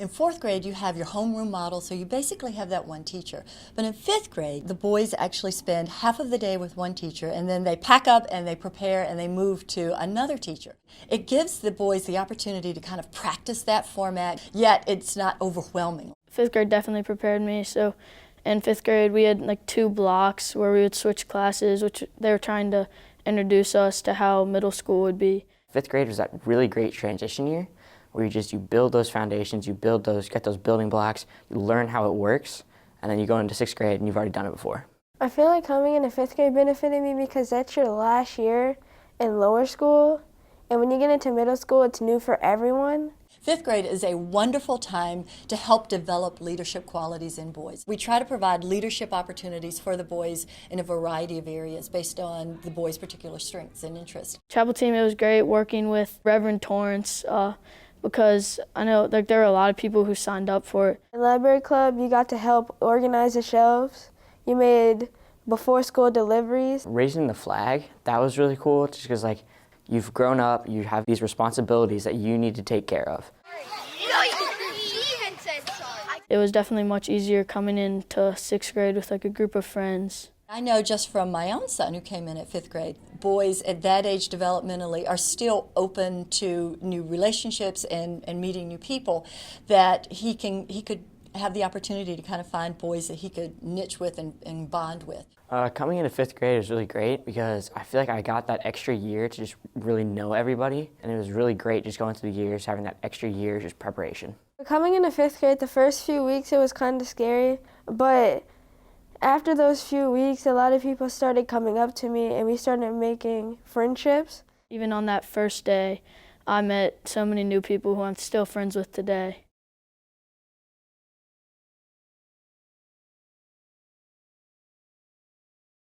In fourth grade, you have your homeroom model, so you basically have that one teacher. But in fifth grade, the boys actually spend half of the day with one teacher, and then they pack up and they prepare and they move to another teacher. It gives the boys the opportunity to kind of practice that format, yet it's not overwhelming. Fifth grade definitely prepared me. So in fifth grade, we had like 2 blocks where we would switch classes, which they were trying to introduce us to how middle school would be. Fifth grade was that really great transition year where you build those foundations, you get those building blocks, you learn how it works, and then you go into sixth grade and you've already done it before. I feel like coming into fifth grade benefited me because that's your last year in lower school, and when you get into middle school, it's new for everyone. Fifth grade is a wonderful time to help develop leadership qualities in boys. We try to provide leadership opportunities for the boys in a variety of areas based on the boys' particular strengths and interests. Chapel team, it was great working with Reverend Torrance because I know like there were a lot of people who signed up for it. In library club, you got to help organize the shelves. You made before school deliveries. Raising the flag, that was really cool just because like you've grown up, you have these responsibilities that you need to take care of. It was definitely much easier coming into sixth grade with like a group of friends. I know just from my own son who came in at fifth grade, boys at that age developmentally are still open to new relationships and meeting new people, that he could have the opportunity to kind of find boys that he could niche with and bond with. Coming into fifth grade is really great because I feel like I got that extra year to just really know everybody, and it was really great just going through the years, having that extra year just preparation. Coming into fifth grade, the first few weeks it was kind of scary, but after those few weeks, a lot of people started coming up to me and we started making friendships. Even on that first day, I met so many new people who I'm still friends with today.